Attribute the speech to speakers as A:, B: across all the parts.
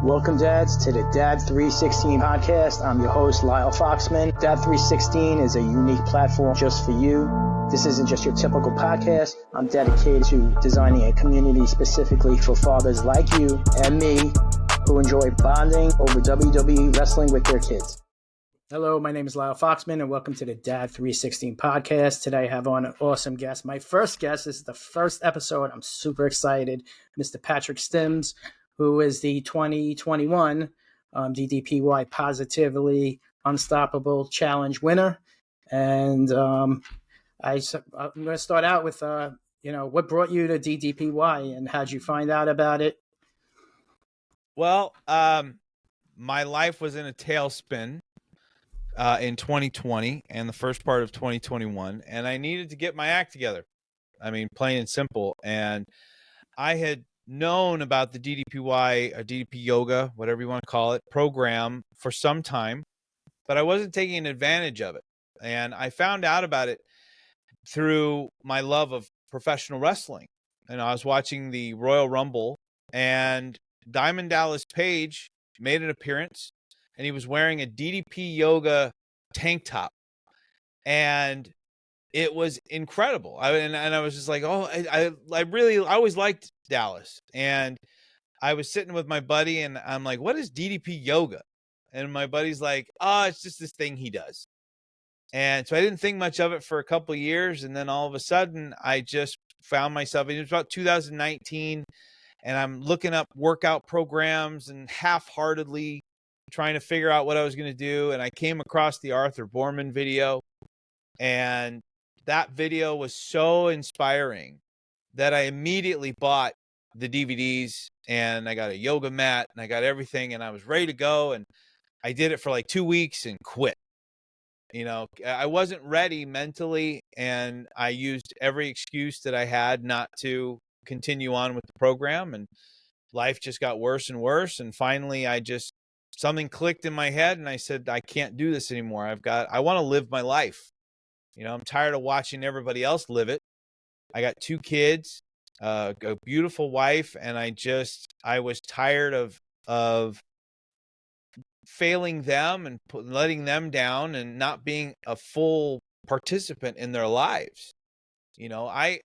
A: Welcome, dads, to the Dad 316 podcast. I'm your host, Lyle Foxman. Dad 316 is a unique platform just for you. This isn't just your typical podcast. I'm dedicated to designing a community specifically for fathers like you and me who enjoy bonding over WWE wrestling with their kids. Hello, my name is Lyle Foxman, and welcome to the Dad 316 podcast. Today I have on an awesome guest. My first guest, this is the first episode. I'm super excited. Mr. Patrick Stims, who is the 2021 DDPY Positively Unstoppable Challenge winner. And I'm going to start out with, what brought you to DDPY and how'd you find out about it?
B: Well, my life was in a tailspin in 2020 and the first part of 2021, and I needed to get my act together. I mean, plain and simple. And I had known about the DDPY or DDP yoga, whatever you want to call it, program for some time, but I wasn't taking advantage of it. And I found out about it through my love of professional wrestling. And I was watching the Royal Rumble, and Diamond Dallas Page made an appearance, and he was wearing a DDP yoga tank top. And it was incredible. I was just like, oh, I always liked Dallas. And I was sitting with my buddy, and I'm like, what is DDP yoga? And my buddy's like, oh, it's just this thing he does. And so I didn't think much of it for a couple of years. And then all of a sudden, I just found myself, it was about 2019, and I'm looking up workout programs and half-heartedly trying to figure out what I was going to do. And I came across the Arthur Borman video, and that video was so inspiring that I immediately bought the DVDs, and I got a yoga mat, and I got everything, and I was ready to go. And I did it for like 2 weeks and quit. You know, I wasn't ready mentally, and I used every excuse that I had not to continue on with the program, and life just got worse and worse. And finally, something clicked in my head, and I said, I can't do this anymore. I want to live my life. You know, I'm tired of watching everybody else live it. I got 2 kids, a beautiful wife, and I was tired of failing them and letting them down and not being a full participant in their lives. You know, I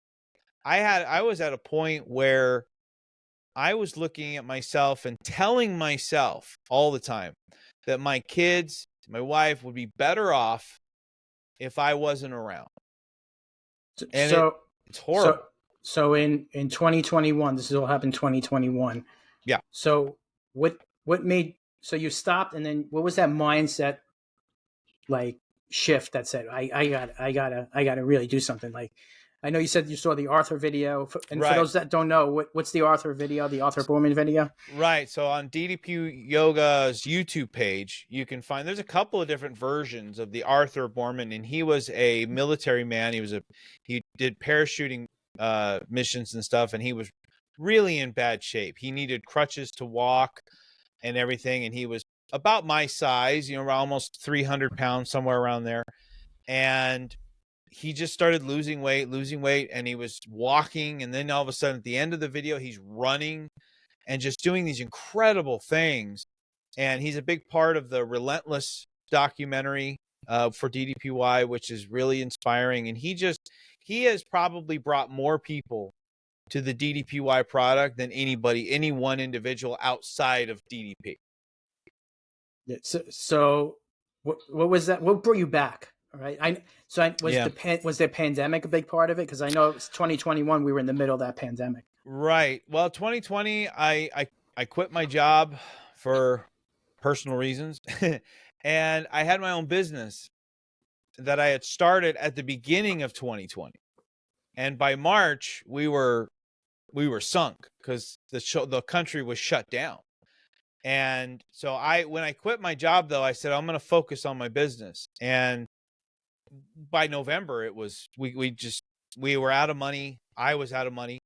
B: was at a point where I was looking at myself and telling myself all the time that my kids, my wife would be better off if I wasn't around. And it's horrible.
A: So in 2021, this all happened in 2021.
B: Yeah.
A: So what made, so you stopped, and then what was that mindset like shift that said, I gotta really do something? Like, I know you said you saw the Arthur video, and right. For those that don't know, what's the Arthur video, the Arthur Borman video? Right.
B: So on DDP Yoga's YouTube page, you can find, there's a couple of different versions of the Arthur Borman, and he was a military man. He did parachuting missions and stuff, and he was really in bad shape. He needed crutches to walk and everything, and he was about my size, almost 300 pounds, somewhere around there. And he just started losing weight, and he was walking. And then all of a sudden at the end of the video, he's running and just doing these incredible things. And he's a big part of the Relentless documentary for DDPY, which is really inspiring. And he has probably brought more people to the DDPY product than any one individual outside of DDP.
A: So what was that? What brought you back? All right. Was the pandemic a big part of it? Because I know it's 2021. We were in the middle of that pandemic.
B: Right. Well, 2020, I quit my job for personal reasons, and I had my own business that I had started at the beginning of 2020. And by March, we were sunk because the country was shut down. And so when I quit my job, though, I said, I'm going to focus on my business. And by November, it was, we were out of money. I was out of money,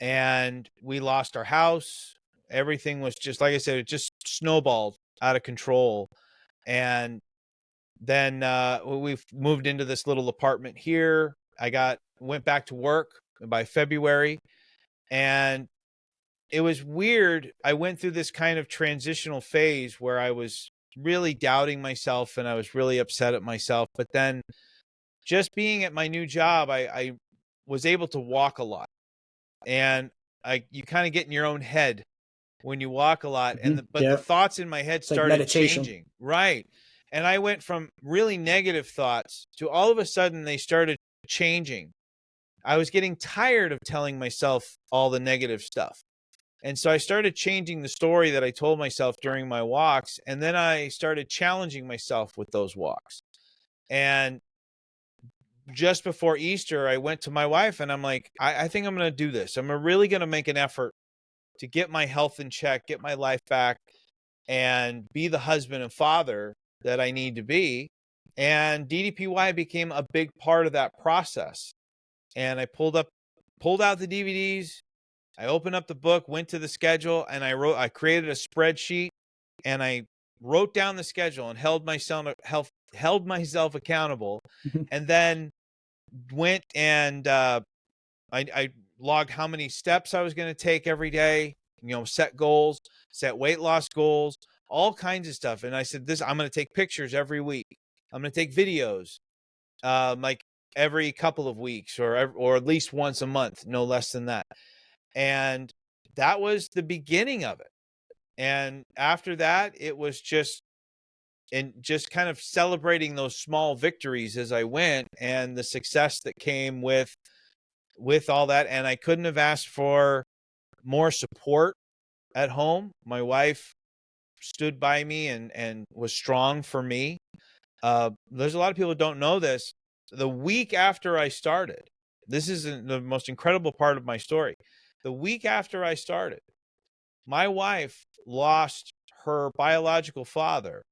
B: and we lost our house. Everything was just, like I said, it just snowballed out of control. And then we've moved into this little apartment here. I went back to work by February, and it was weird. I went through this kind of transitional phase where I was really doubting myself and I was really upset at myself. But then just being at my new job, I was able to walk a lot. And you kind of get in your own head when you walk a lot. And but the thoughts in my head
A: It's like
B: started
A: meditation.
B: changing. Right. And I went from really negative thoughts to all of a sudden they started changing. I was getting tired of telling myself all the negative stuff. And so I started changing the story that I told myself during my walks. And then I started challenging myself with those walks. And just before Easter, I went to my wife and I'm like, I think I'm going to do this. I'm really going to make an effort to get my health in check, get my life back, and be the husband and father that I need to be. And DDPY became a big part of that process. And I pulled out the DVDs. I opened up the book, went to the schedule, and I created a spreadsheet and I wrote down the schedule and held myself accountable. And then went and I logged how many steps I was going to take every day, set goals, set weight loss goals, all kinds of stuff. And I said, I'm going to take pictures every week. I'm going to take videos, like every couple of weeks or at least once a month, no less than that. And that was the beginning of it. And after that, it was just kind of celebrating those small victories as I went and the success that came with all that. And I couldn't have asked for more support at home. My wife stood by me and was strong for me. There's a lot of people who don't know this. The week after I started, this is the most incredible part of my story. The week after I started, my wife lost her biological father.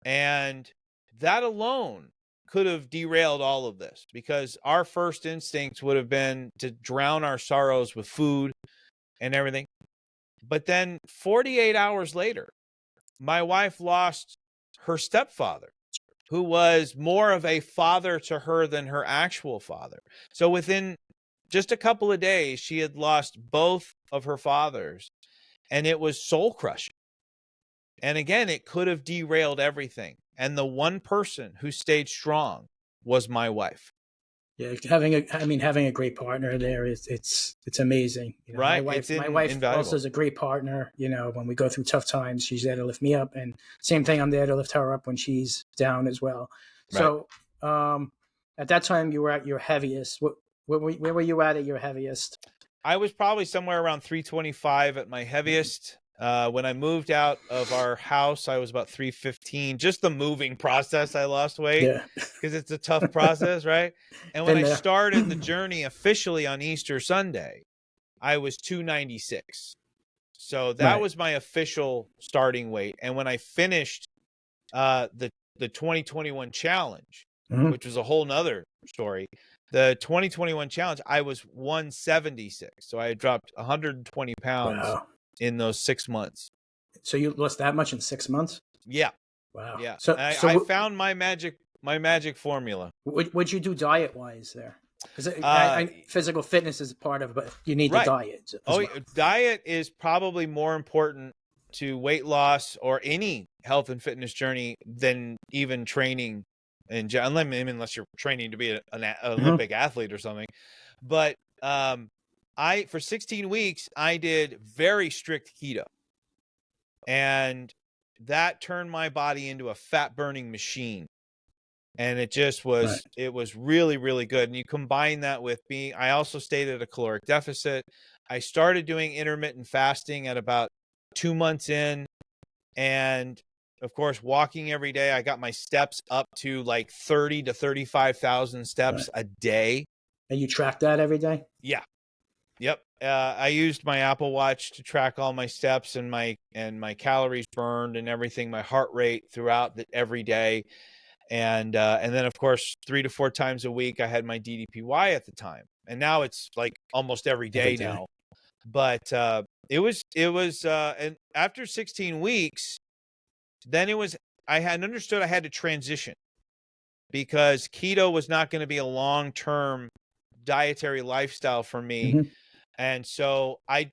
B: And that alone could have derailed all of this because our first instinct would have been to drown our sorrows with food and everything. But then 48 hours later, my wife lost her stepfather, who was more of a father to her than her actual father. So within just a couple of days, she had lost both of her fathers, and it was soul crushing. And again, it could have derailed everything. And the one person who stayed strong was my wife.
A: Yeah, having a great partner there it's amazing.
B: Right.
A: My wife also is a great partner. When we go through tough times, she's there to lift me up, and same thing, I'm there to lift her up when she's down as well. Right. So, at that time, you were at your heaviest. Where were you at your heaviest?
B: I was probably somewhere around 325 at my heaviest. When I moved out of our house, I was about 315. Just the moving process, I lost weight because it's a tough process, right? And when I started the journey officially on Easter Sunday, I was 296. So that was my official starting weight. And when I finished the 2021 challenge, which was a whole nother story, the 2021 challenge, I was 176. So I had dropped 120 pounds. Wow. In those 6 months.
A: So you lost that much in 6 months?
B: Yeah.
A: Wow.
B: Yeah. So I found my magic formula.
A: What'd you do diet wise there? Because physical fitness is part of it, but you need the diet.
B: Diet is probably more important to weight loss or any health and fitness journey than even training, unless you're training to be an Olympic athlete or something. But for 16 weeks, I did very strict keto. And that turned my body into a fat burning machine. And it just was, It was really, really good. And you combine that with I also stayed at a caloric deficit. I started doing intermittent fasting at about 2 months in. And of course, walking every day, I got my steps up to like 30 to 35,000 steps a day.
A: And you track that every day?
B: Yeah. Yep. I used my Apple Watch to track all my steps and my calories burned and everything, my heart rate throughout every day. And then of course, 3 to 4 times a week, I had my DDPY at the time. And now it's like almost every day now. But it was and after 16 weeks, then I had understood I had to transition because keto was not going to be a long-term dietary lifestyle for me. And so I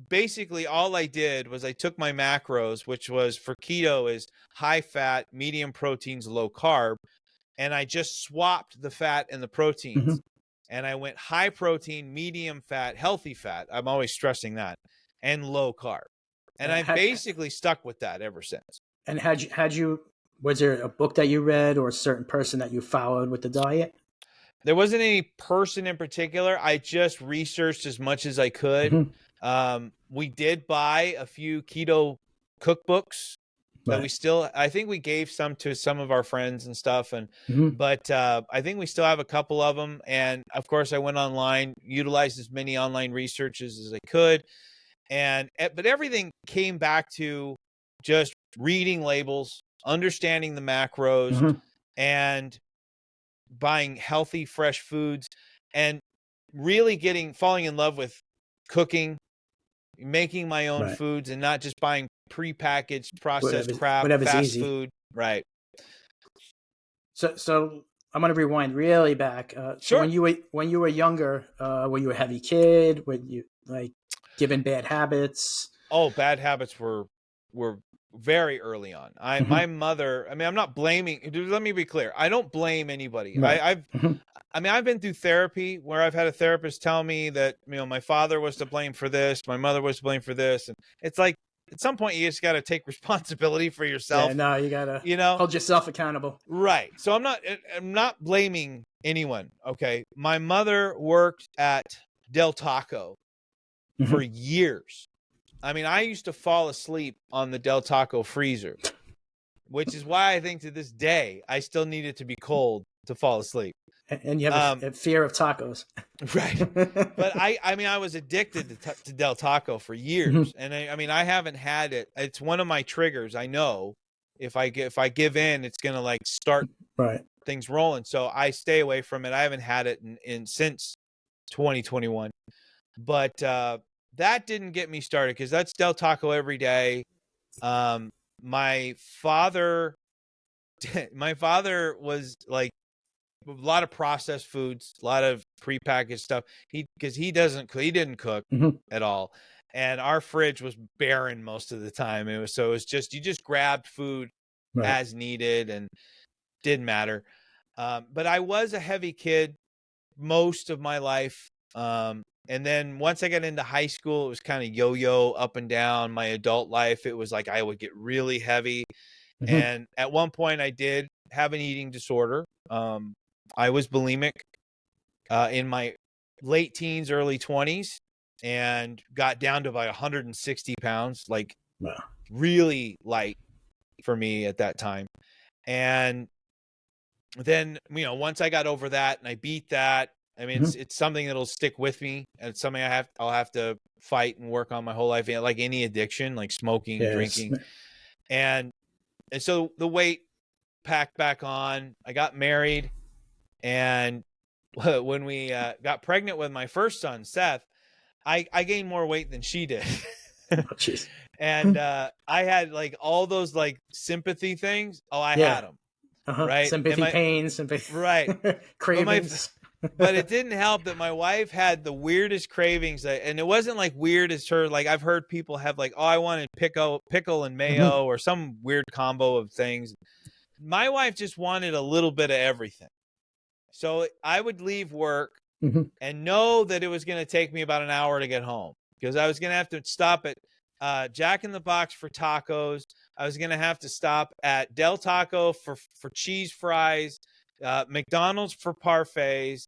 B: basically all I did was I took my macros, which was for keto is high fat, medium proteins, low carb, and I just swapped the fat and the proteins. And I went high protein, medium fat, healthy fat. I'm always stressing that, and low carb. And I basically stuck with that ever since.
A: And was there a book that you read or a certain person that you followed with the diet?
B: There wasn't any person in particular. I just researched as much as I could. We did buy a few keto cookbooks that we still, I think we gave some to some of our friends and stuff. And, but I think we still have a couple of them. And of course I went online, utilized as many online researches as I could. But everything came back to just reading labels, understanding the macros, and buying healthy, fresh foods, and really falling in love with cooking, making my own foods, and not just buying prepackaged, processed crap, fast food. Right.
A: So I'm going to rewind really back. So when you were younger, were you a heavy kid? Were you like given bad habits?
B: Oh, bad habits were very early on. My mother, I mean, I'm not blaming, let me be clear. I don't blame anybody. I've been through therapy where I've had a therapist tell me that, my father was to blame for this, my mother was to blame for this. And it's like, at some point you just got to take responsibility for yourself.
A: Yeah, no, you got to hold yourself accountable.
B: Right. So I'm not blaming anyone. Okay. My mother worked at Del Taco for years. I mean, I used to fall asleep on the Del Taco freezer, which is why I think to this day, I still need it to be cold to fall asleep.
A: And you have a fear of tacos.
B: Right. But I was addicted to Del Taco for years. And I haven't had it. It's one of my triggers. I know if I give in, it's going to like start things rolling. So I stay away from it. I haven't had it since 2021. But, that didn't get me started because that's Del Taco every day. My father was like a lot of processed foods, a lot of prepackaged stuff. He didn't cook at all, and our fridge was barren most of the time. It was just you just grabbed food as needed and didn't matter. But I was a heavy kid most of my life. And then once I got into high school, it was kind of yo-yo up and down. My adult life, it was like I would get really heavy. And at one point I did have an eating disorder. I was bulimic in my late teens, early 20s, and got down to about 160 pounds, like really light for me at that time. And then, once I got over that and I beat that, I mean, it's something that'll stick with me, and it's something I'll have to fight and work on my whole life, like any addiction, like smoking, drinking. And so the weight packed back on. I got married, and when we got pregnant with my first son, Seth, I gained more weight than she did. And I had like all those like sympathy things. Oh, I had them. Right.
A: Sympathy, pain, sympathy.
B: Right.
A: Cravings.
B: But it didn't help that my wife had the weirdest cravings, and it wasn't like weird as her. Like I've heard people have like, oh, I wanted pickle and mayo or some weird combo of things. My wife just wanted a little bit of everything. So I would leave work and know that it was going to take me about an hour to get home because I was going to have to stop at Jack in the Box for tacos. I was going to have to stop at Del Taco for cheese fries. McDonald's for parfaits.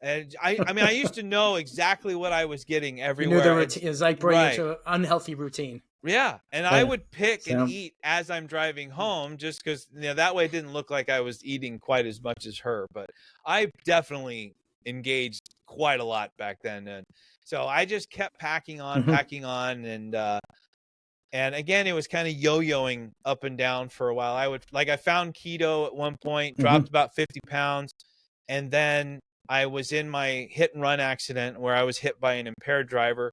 B: And I used to know exactly what I was getting everywhere.
A: You knew the routine. It was like bringing you to an unhealthy routine.
B: Yeah. And I would pick and eat as I'm driving home just because that way it didn't look like I was eating quite as much as her. But I definitely engaged quite a lot back then. And so I just kept packing on. And again, it was kind of yo-yoing up and down for a while. I found keto at one point, dropped about 50 pounds. And then I was in my hit and run accident where I was hit by an impaired driver,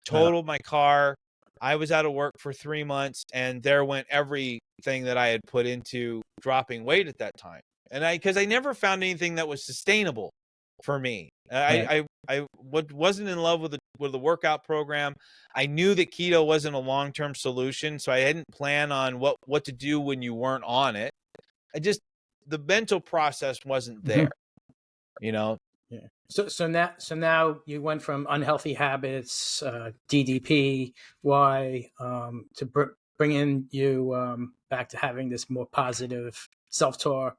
B: totaled my car. I was out of work for 3 months, and there went everything that I had put into dropping weight at that time. And because I never found anything that was sustainable. for me.
C: Right.
B: I wasn't in love with the workout program. I knew that keto wasn't a long-term solution, so I didn't plan on what to do when you weren't on it. The mental process wasn't
C: Mm-hmm.
B: there, you know.
C: Yeah. So now you went from unhealthy habits, DDPY, to bringing you back to having this more positive self-talk.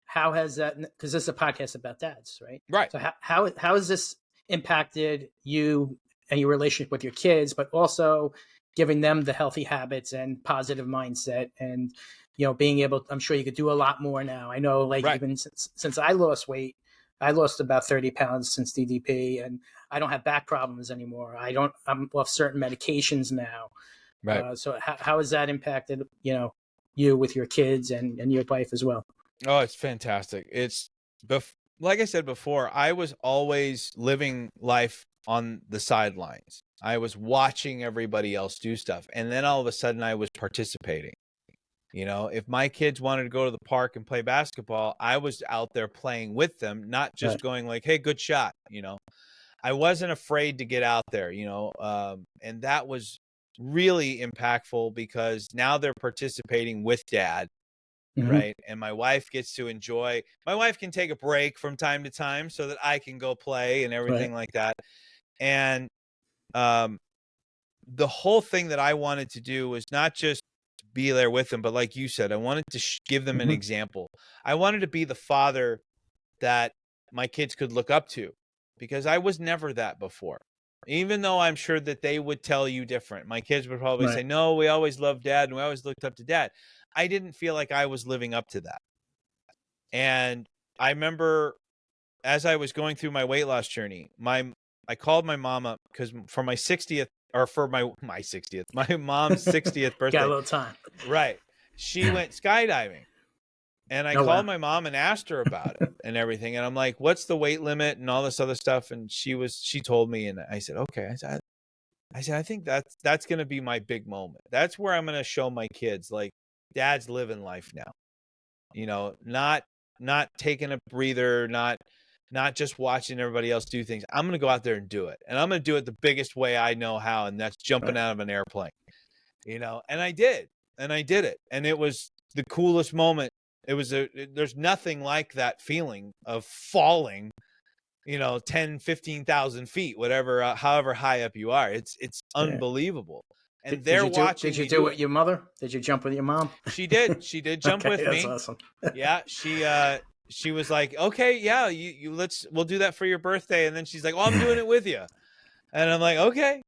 C: How has that? Because this is a podcast about dads, right?
B: Right.
C: So how has this impacted you and your relationship with your kids, but also giving them the healthy habits and positive mindset, and being able? I'm sure you could do a lot more now. I know, like,
B: Right.
C: even since I lost weight. I lost about 30 pounds since DDP, and I don't have back problems anymore. I'm off certain medications now.
B: Right.
C: So how has that impacted, you with your kids and your wife as well?
B: Oh, it's fantastic. Like I said before, I was always living life on the sidelines. I was watching everybody else do stuff. And then all of a sudden I was participating. If my kids wanted to go to the park and play basketball, I was out there playing with them, not just
C: Right.
B: going like, hey, good shot. I wasn't afraid to get out there, and that was really impactful because now they're participating with dad.
C: Mm-hmm.
B: Right. And my wife can take a break from time to time so that I can go play and everything like that. And the whole thing that I wanted to do was not just be there with them, but like you said, I wanted to give them an
C: Mm-hmm.
B: example. I wanted to be the father that my kids could look up to, because I was never that before. Even though I'm sure that they would tell you different. My kids would probably say, no, we always loved dad and we always looked up to dad. I didn't feel like I was living up to that. And I remember as I was going through my weight loss journey, I called my mom up because for my 60th, or for my mom's 60th birthday.
C: Got a little time.
B: Right. She went skydiving. And I called my mom and asked her about it and everything. And I'm like, what's the weight limit and all this other stuff? And she told me, and I said, okay. I said, I think that's going to be my big moment. That's where I'm going to show my kids, like, dad's living life now, not taking a breather, not just watching everybody else do things. I'm going to go out there and do it. And I'm going to do it the biggest way I know how. And that's jumping out of an airplane, and I did it. And it was the coolest moment. There's nothing like that feeling of falling, 10, 15,000 feet, whatever, however high up you are. It's unbelievable. And they're watching.
C: Did you do it with your mother? Did you jump with your mom?
B: She did jump with me.
C: That's awesome.
B: Yeah. She was like, okay, yeah, we'll do that for your birthday. And then she's like, oh, I'm doing it with you. And I'm like, okay.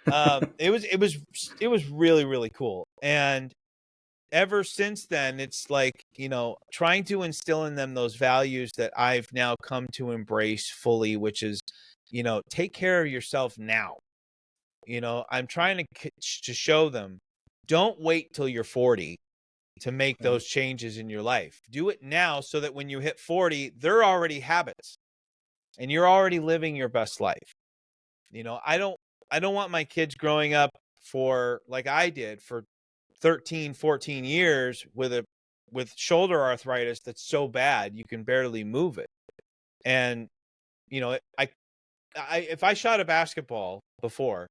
B: It was really, really cool. And ever since then, it's like, trying to instill in them those values that I've now come to embrace fully, which is, take care of yourself now. I'm trying to show them, don't wait till you're 40 to make those changes in your life. Do it now so that when you hit 40, they're already habits and you're already living your best life. I don't want my kids growing up like I did for 13, 14 years with shoulder arthritis that's so bad you can barely move it. And if I shot a basketball before,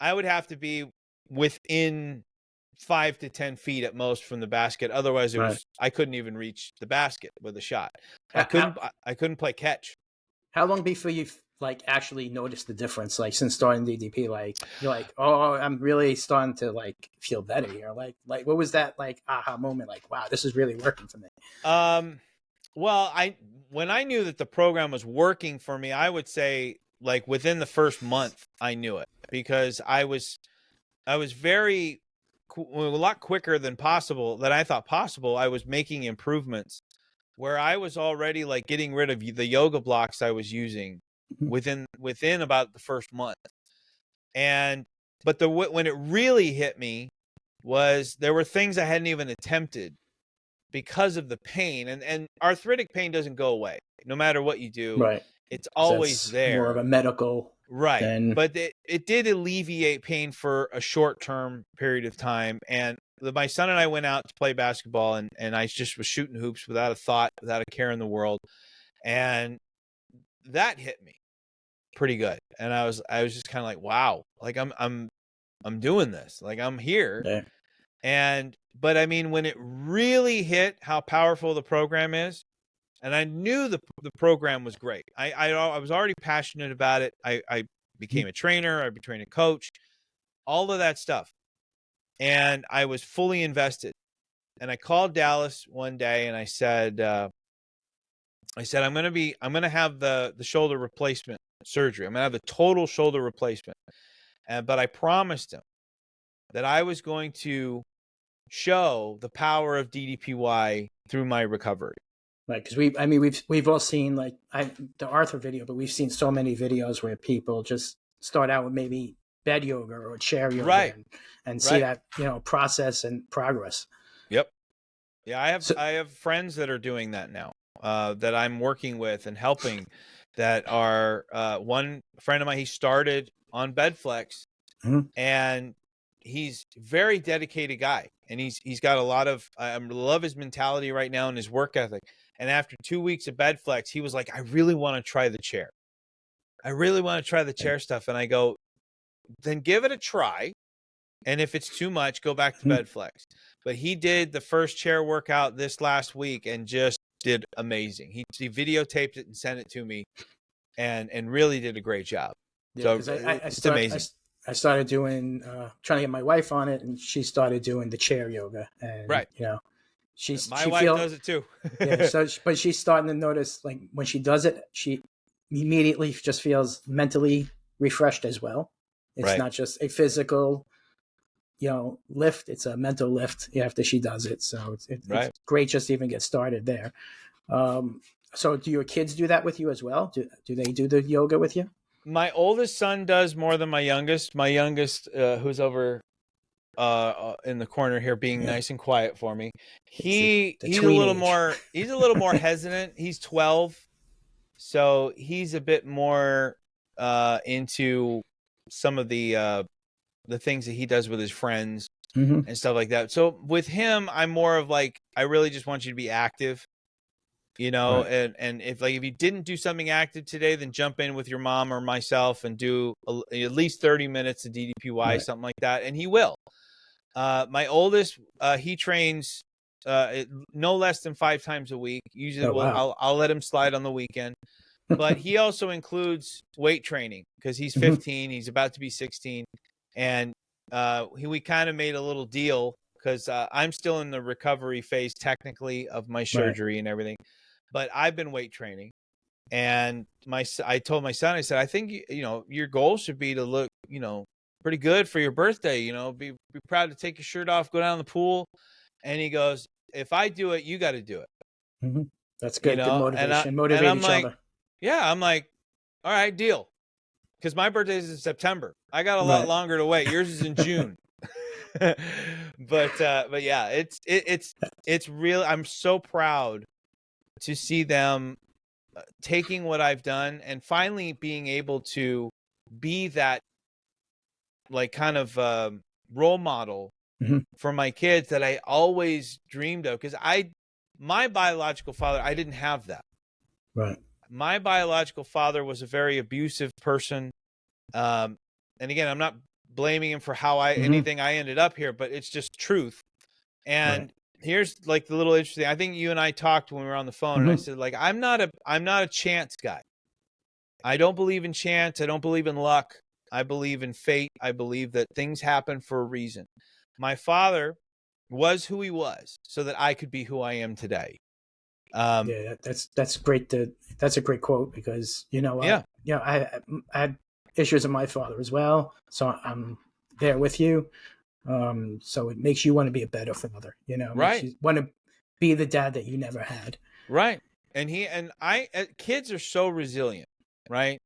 B: I would have to be within 5 to 10 feet at most from the basket. Otherwise I couldn't even reach the basket with a shot. I couldn't play catch.
C: How long before you actually noticed the difference? Like, since starting DDP, you're like, oh, I'm really starting to feel better here. Like what was that aha moment? Like, wow, this is really working for me.
B: Well, when I knew that the program was working for me, I would say within the first month I knew it, because I was very a lot quicker than I thought possible. I was making improvements where I was already getting rid of the yoga blocks I was using within about the first month. But when it really hit me was there were things I hadn't even attempted because of the pain, and arthritic pain doesn't go away no matter what you do.
C: Right.
B: It's always there.
C: More of a medical.
B: Right. But it did alleviate pain for a short-term period of time. And my son and I went out to play basketball, and I just was shooting hoops without a thought, without a care in the world. And that hit me pretty good. And I was just kind of like, wow, like I'm doing this, like I'm here.
C: Yeah.
B: But I mean, when it really hit how powerful the program is, and I knew the program was great. I was already passionate about it. I became a trainer, I became a coach, all of that stuff. And I was fully invested. And I called Dallas one day and I said, I'm going to have the shoulder replacement surgery. I'm going to have the total shoulder replacement. But I promised him that I was going to show the power of DDPY through my recovery.
C: Right, because we've all seen like the Arthur video, but we've seen so many videos where people just start out with maybe bed yoga or chair yoga,
B: right,
C: and see that process and progress.
B: Yep. Yeah, I have friends that are doing that now, that I'm working with and helping. That are one friend of mine. He started on BedFlex, and he's a very dedicated guy, and he's got a lot of. I love his mentality right now and his work ethic. And after 2 weeks of BedFlex, he was like, I really want to try the chair. I really want to try the chair stuff. And I go, then give it a try. And if it's too much, go back to BedFlex. But he did the first chair workout this last week and just did amazing. He videotaped it and sent it to me, and really did a great job.
C: Yeah, so
B: it's amazing.
C: I started doing trying to get my wife on it, and she started doing the chair yoga. And
B: right,
C: my
B: wife does it too.
C: Yeah, but she's starting to notice, like, when she does it, she immediately just feels mentally refreshed as well. It's not just a physical, lift; it's a mental lift after she does it. So it's great just to even get started there. So do your kids do that with you as well? Do they do the yoga with you?
B: My oldest son does more than my youngest. My youngest, who's over in the corner here being nice and quiet for me. He's a little more hesitant. He's 12. So he's a bit more into some of the things that he does with his friends and stuff like that. So with him, I'm more of like, I really just want you to be active, right. and if you didn't do something active today, then jump in with your mom or myself and do at least 30 minutes of DDPY, right. Something like that. And he will. My oldest, he trains no less than 5 times a week. Usually I'll let him slide on the weekend, but he also includes weight training because he's 15, he's about to be 16. And we kind of made a little deal because I'm still in the recovery phase technically of my surgery and everything, but I've been weight training. And I told my son, I said, I think, your goal should be to look, pretty good for your birthday, be proud to take your shirt off, go down the pool. And he goes, if I do it, you got to do it.
C: That's good. Good motivation. Motivate each other.
B: Yeah. I'm like, all right, deal. Because my birthday is in September. I got a lot longer to wait. Yours is in June. But yeah, it's real. I'm so proud to see them taking what I've done and finally being able to be that like kind of role model for my kids that I always dreamed of. Because my biological father, I didn't have that.
C: Right.
B: My biological father was a very abusive person. And again, I'm not blaming him for how anything I ended up here, but it's just truth. And here's like the little interesting, I think you and I talked when we were on the phone and I said, like, I'm not a chance guy. I don't believe in chance. I don't believe in luck. I believe in fate. I believe that things happen for a reason. My father was who he was so that I could be who I am today.
C: Yeah, that's great. That's a great quote because, I had issues with my father as well. So I'm there with you. So it makes you want to be a better father,
B: right.
C: You want to be the dad that you never had.
B: Right. And kids are so resilient, right?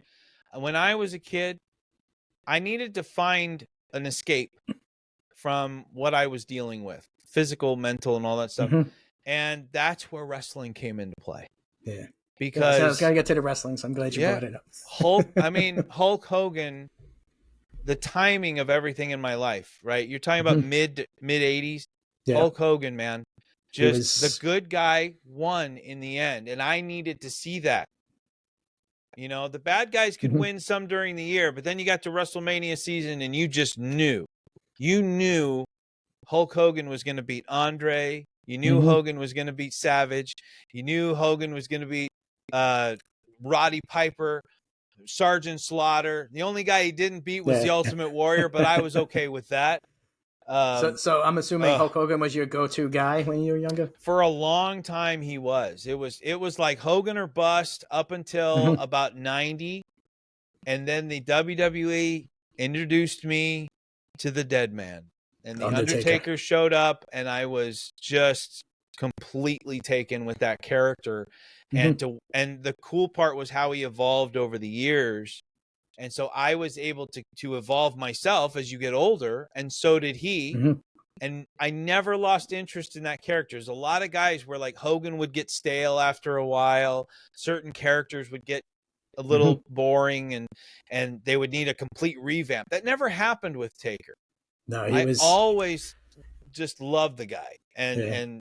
B: When I was a kid, I needed to find an escape from what I was dealing with, physical, mental, and all that stuff. And that's where wrestling came into play.
C: Yeah.
B: Because
C: I was going to get to the wrestling, so I'm glad you brought it up.
B: Hulk Hogan, the timing of everything in my life, right? You're talking about mid 80s. Yeah. Hulk Hogan, man. The good guy won in the end. And I needed to see that. You know, the bad guys could win some during the year, but then you got to WrestleMania season and you just knew. You knew Hulk Hogan was going to beat Andre. You knew Hogan was going to beat Savage. You knew Hogan was going to beat Roddy Piper, Sergeant Slaughter. The only guy he didn't beat was the Ultimate Warrior, but I was okay with that.
C: So I'm assuming Hulk Hogan was your go-to guy when you were younger?
B: For a long time, he was. It was like Hogan or bust up until about 90. And then the WWE introduced me to the Dead Man. And the Undertaker showed up, and I was just completely taken with that character. And the cool part was how he evolved over the years. And so I was able to evolve myself as you get older, and so did he. And I never lost interest in that character. There's a lot of guys where like Hogan would get stale after a while. Certain characters would get a little boring and they would need a complete revamp. That never happened with Taker.
C: No,
B: I always just loved the guy. And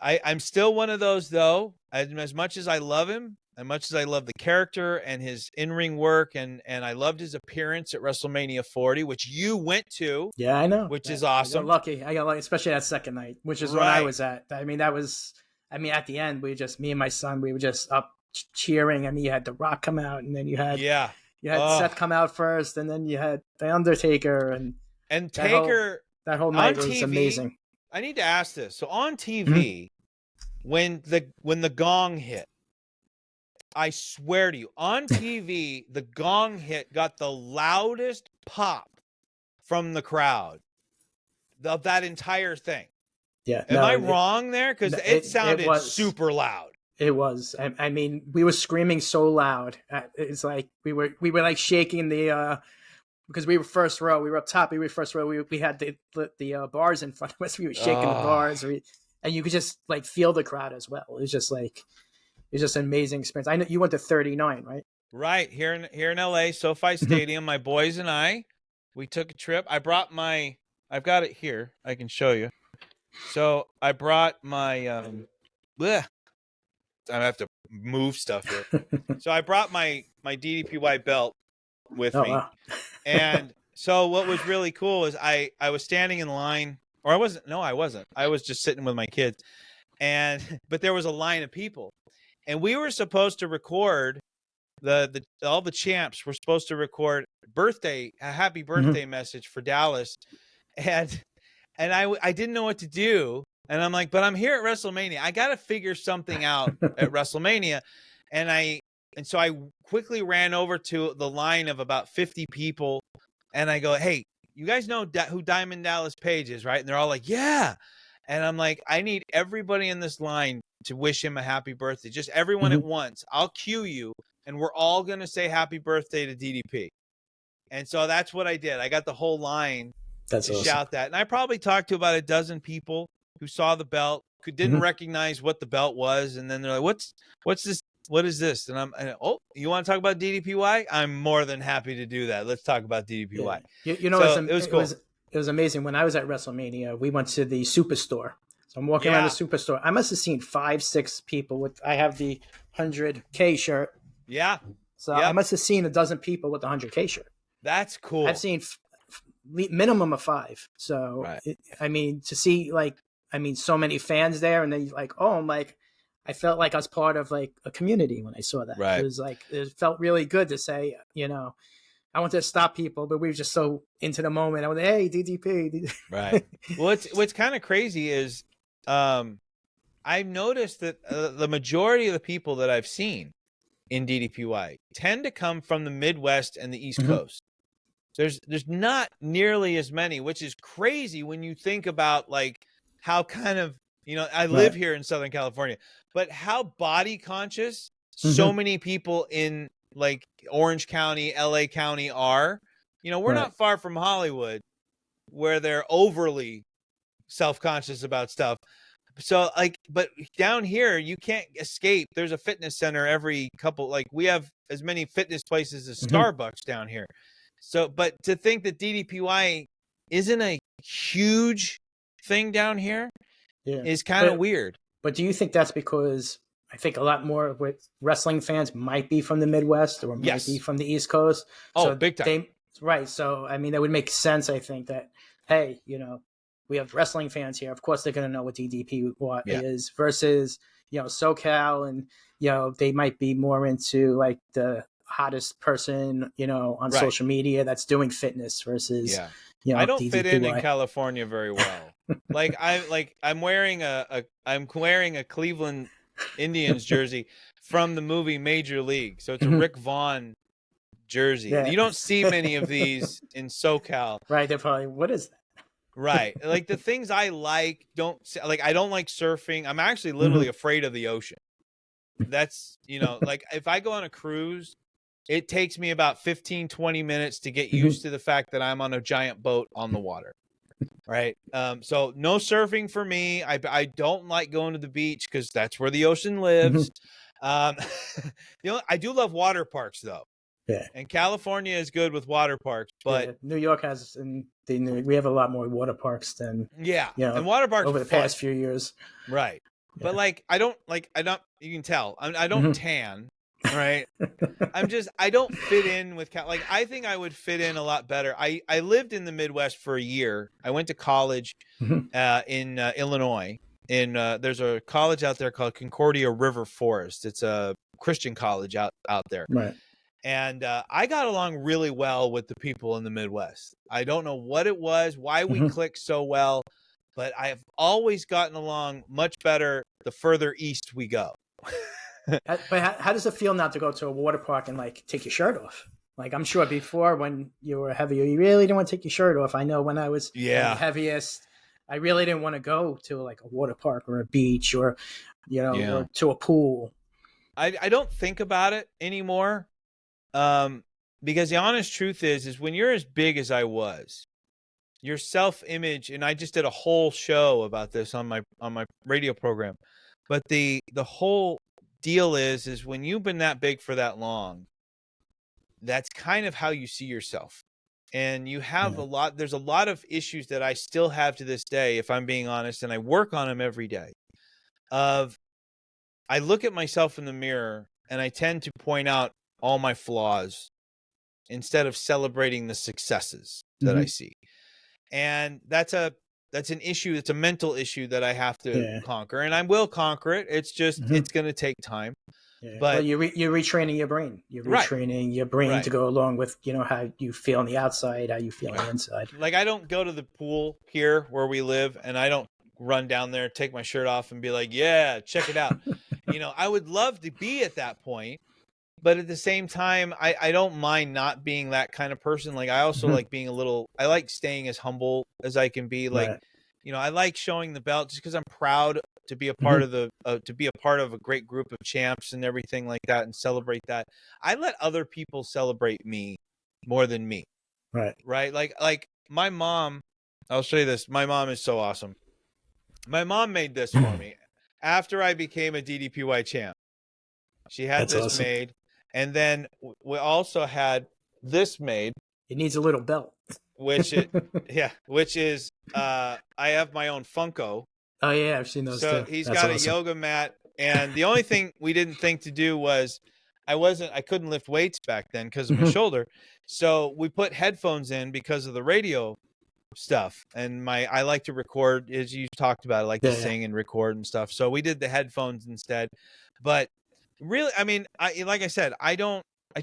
B: I'm still one of those though. As much as I love him, as much as I love the character and his in-ring work, and I loved his appearance at WrestleMania 40, which you went to.
C: Yeah, I know.
B: Which is awesome.
C: I got lucky, especially that second night, which is when I was at. I mean, at the end, me and my son, we were just up cheering. I mean, you had The Rock come out, and then you had Seth come out first, and then you had The Undertaker, and
B: Taker.
C: That whole night was amazing.
B: I need to ask this. So on TV, when the gong hit, I swear to you, on TV, the gong hit got the loudest pop from the crowd of that entire thing.
C: Yeah.
B: Am I wrong there? Because it sounded super loud.
C: It was. I mean, we were screaming so loud. It's like we were like shaking the because we were first row. We were up top. We were first row. We had the bars in front of us. We were shaking the bars. And you could just like feel the crowd as well. It was just like. It's just an amazing experience. I know you went to 39, right?
B: Right. Here in LA, SoFi Stadium, my boys and I, we took a trip. I've got it here. I can show you. So I brought my, I have to move stuff here. So I brought my DDPY belt with me. Wow. And so what was really cool is I was standing in line, or I wasn't. I was just sitting with my kids. But there was a line of people. And we were supposed to record all the champs were supposed to record a happy birthday message for Dallas. And I didn't know what to do. And I'm like, but I'm here at WrestleMania. I got to figure something out at WrestleMania. And so I quickly ran over to the line of about 50 people. And I go, hey, you guys know who Diamond Dallas Page is, right? And they're all like, yeah. And I'm like, I need everybody in this line to wish him a happy birthday. Just everyone at once. I'll cue you, and we're all going to say happy birthday to DDP. And so that's what I did. I got the whole line to shout that. And I probably talked to about a dozen people who saw the belt, who didn't recognize what the belt was. And then they're like, what's this? What is this? And you want to talk about DDPY? I'm more than happy to do that. Let's talk about DDPY.
C: Yeah. You know, so it was cool. It was amazing. When I was at WrestleMania, we went to the Superstore. So I'm walking around the Superstore. I must have seen 5-6 people I have the 100K shirt.
B: Yeah.
C: So I must have seen a dozen people with the 100K shirt.
B: That's cool.
C: I've seen minimum of 5. So, to see so many fans there, and then I felt like I was part of like a community when I saw that.
B: Right.
C: It was it felt really good to say, I wanted to stop people, but we were just so into the moment. I was like, hey, DDP.
B: Right. Well, what's kind of crazy is I've noticed that the majority of the people that I've seen in DDPY tend to come from the Midwest and the East Coast. There's not nearly as many, which is crazy when you think about like how kind of, I live here in Southern California, but how body conscious so many people in like Orange County, LA County are. We're not far from Hollywood where they're overly self-conscious about stuff. So but down here you can't escape. There's a fitness center every we have as many fitness places as Starbucks down here. So, but to think that DDPY isn't a huge thing down here is kind of weird.
C: But do you think that's because I think a lot more with wrestling fans might be from the Midwest or might be
B: Yes.
C: from the East Coast.
B: Oh,
C: So
B: big time.
C: right. So, I mean, that would make sense. I think that, hey, we have wrestling fans here. Of course, they're going to know what DDPY
B: Yeah.
C: is versus, SoCal, and, they might be more into like the hottest person, on
B: Right.
C: social media that's doing fitness versus,
B: I don't
C: DDPY.
B: fit in California very well. I'm wearing a Cleveland Indians jersey from the movie Major League. So it's a Rick Vaughn jersey.
C: Yeah.
B: You don't see many of these in SoCal.
C: Right. They're probably, what is that?
B: Right. Like the things I I don't like surfing. I'm actually literally afraid of the ocean. That's, like if I go on a cruise, it takes me about 15, 20 minutes to get used to the fact that I'm on a giant boat on the water. Right. So no surfing for me. I don't like going to the beach because that's where the ocean lives. I do love water parks though.
C: Yeah.
B: And California is good with water parks, but
C: New York has, we have a lot more water parks than,
B: and water parks
C: over the past few years.
B: Right. Yeah. But I don't, you can tell, I don't tan. Right. I don't fit in with, I think I would fit in a lot better. I lived in the Midwest for a year. I went to college in Illinois. There's a college out there called Concordia River Forest. It's a Christian college out there.
C: Right.
B: And I got along really well with the people in the Midwest. I don't know what it was, why we clicked so well, but I've always gotten along much better the further east we go.
C: But how does it feel now to go to a water park and take your shirt off? I'm sure before when you were heavier, you really didn't want to take your shirt off. I know when I was the heaviest, I really didn't want to go to a water park or a beach or, or to a pool.
B: I don't think about it anymore. Because the honest truth is when you're as big as I was, your self-image, and I just did a whole show about this on my radio program, but the whole deal is when you've been that big for that long, that's kind of how you see yourself. And you have there's a lot of issues that I still have to this day, if I'm being honest, and I work on them every day. I look at myself in the mirror and I tend to point out all my flaws instead of celebrating the successes that I see. And that's an issue. It's a mental issue that I have to conquer, and I will conquer it. It's just, it's going to take time. Yeah. But
C: you're retraining your brain. You're retraining your brain to go along with, how you feel on the outside, how you feel on the inside.
B: I don't go to the pool here where we live, and I don't run down there, take my shirt off and be like, yeah, check it out. I would love to be at that point. But at the same time, I don't mind not being that kind of person. I also like being I like staying as humble as I can be. I like showing the belt just because I'm proud to be a part of a great group of champs and everything like that and celebrate that. I let other people celebrate me more than me.
C: Right.
B: Right. Like my mom, I'll show you this. My mom is so awesome. My mom made this for me after I became a DDPY champ. She had this made. And then we also had this made.
C: It needs a little belt.
B: Which is I have my own Funko.
C: Oh yeah, I've seen those too.
B: So he's got a yoga mat, and the only thing we didn't think to do was I couldn't lift weights back then because of my shoulder. So we put headphones in because of the radio stuff. And I like to record, as you talked about, I like to sing and record and stuff. So we did the headphones instead. But really, I mean, like I said, I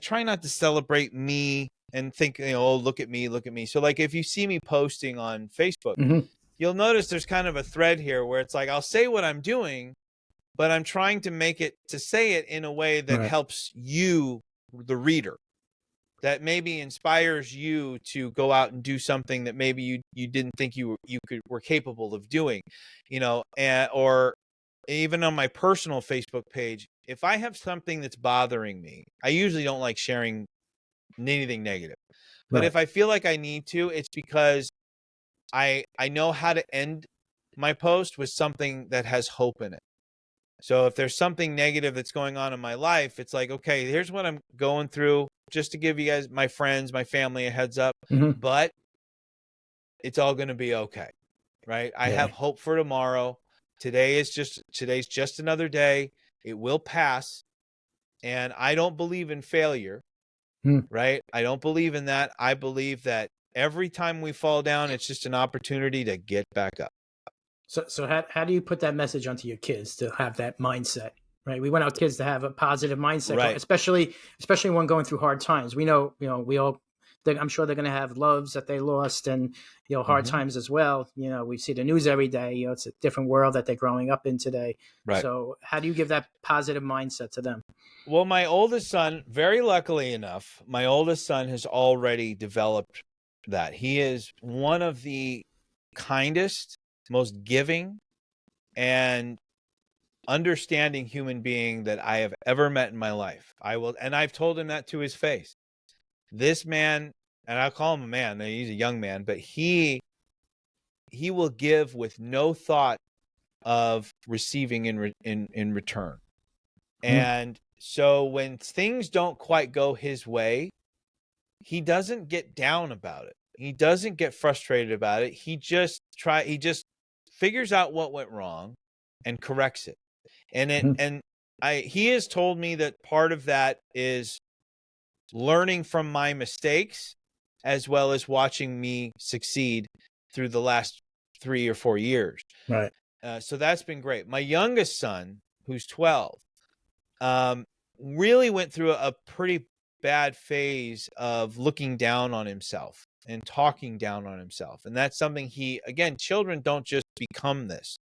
B: try not to celebrate me and think, oh, look at me. So if you see me posting on Facebook, you'll notice there's kind of a thread here where it's I'll say what I'm doing, but I'm trying to say it in a way that helps you, the reader, that maybe inspires you to go out and do something that maybe you didn't think you were capable of doing, or even on my personal Facebook page, if I have something that's bothering me, I usually don't like sharing anything negative. But if I feel like I need to, it's because I know how to end my post with something that has hope in it. So if there's something negative that's going on in my life, it's okay, here's what I'm going through, just to give you guys, my friends, my family, a heads up. But it's all going to be okay, right? I have hope for tomorrow. Today's just another day. It will pass. And I don't believe in failure, right? I don't believe in that. I believe that every time we fall down, it's just an opportunity to get back up.
C: So how do you put that message onto your kids to have that mindset, right? We want our kids to have a positive mindset,
B: Right.
C: especially when going through hard times. We all, I'm sure they're going to have loves that they lost and, hard times as well. We see the news every day, it's a different world that they're growing up in today.
B: Right.
C: So how do you give that positive mindset to them?
B: Well, my oldest son, very luckily enough, my oldest son has already developed that. He is one of the kindest, most giving, and understanding human being that I have ever met in my life. And I've told him that to his face. This man, and I'll call him a man, he's a young man, but he will give with no thought of receiving in return. And so when things don't quite go his way, he doesn't get down about it. He doesn't get frustrated about it. He just figures out what went wrong and corrects it. And he has told me that part of that is learning from my mistakes as well as watching me succeed through the last 3 or 4 years.
C: Right.
B: So that's been great. My youngest son, who's 12, really went through a pretty bad phase of looking down on himself and talking down on himself. And that's something children don't just become this.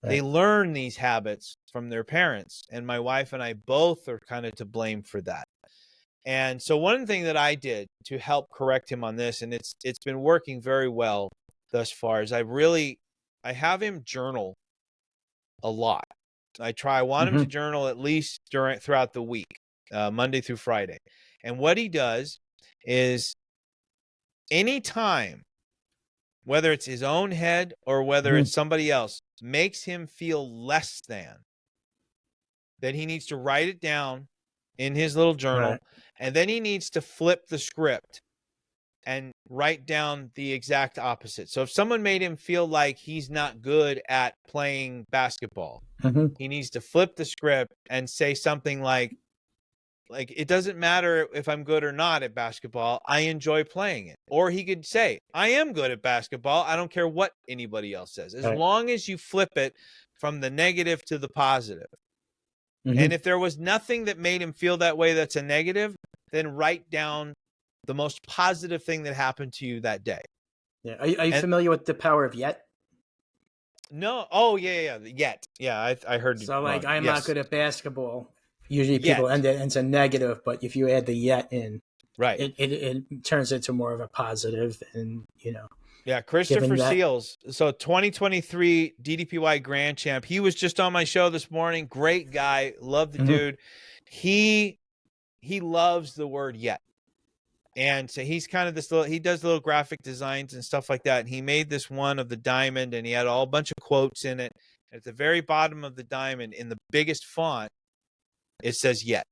B: Right. They learn these habits from their parents. And my wife and I both are kind of to blame for that. And so one thing that I did to help correct him on this, and it's been working very well thus far, is I have him journal a lot. I want him to journal at least throughout the week, Monday through Friday. And what he does is anytime, whether it's his own head or whether it's somebody else, makes him feel less than, that he needs to write it down in his little journal. Right. And then he needs to flip the script and write down the exact opposite. So if someone made him feel like he's not good at playing basketball, he needs to flip the script and say something like, it doesn't matter if I'm good or not at basketball, I enjoy playing it. Or he could say, I am good at basketball, I don't care what anybody else says. As long as you flip it from the negative to the positive. And if there was nothing that made him feel that way that's a negative, then write down the most positive thing that happened to you that day.
C: Yeah. Are you familiar with the power of yet?
B: No. Oh, yeah. Yet. Yeah, I heard.
C: So I'm not good at basketball. Usually people end it into negative, but if you add the yet in,
B: right,
C: it turns into more of a positive, and
B: Yeah, Christopher Seals. So 2023 DDPY Grand Champ. He was just on my show this morning. Great guy. Love the dude. He loves the word yet. And so he's kind of he does little graphic designs and stuff like that. And he made this one of the diamond, and he had a bunch of quotes in it. At the very bottom of the diamond, in the biggest font, it says yet.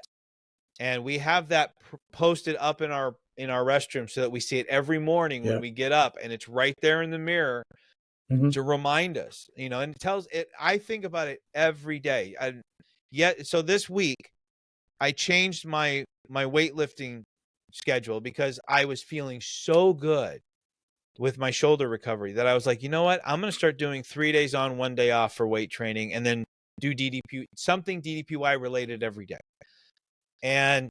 B: And we have that posted up in our restroom so that we see it every morning when we get up, and it's right there in the mirror to remind us, and it tells it. I think about it every day. So this week I changed my weightlifting schedule because I was feeling so good with my shoulder recovery that I was like, you know what? I'm going to start doing 3 days on, 1 day off for weight training, and then do something DDPY related every day. And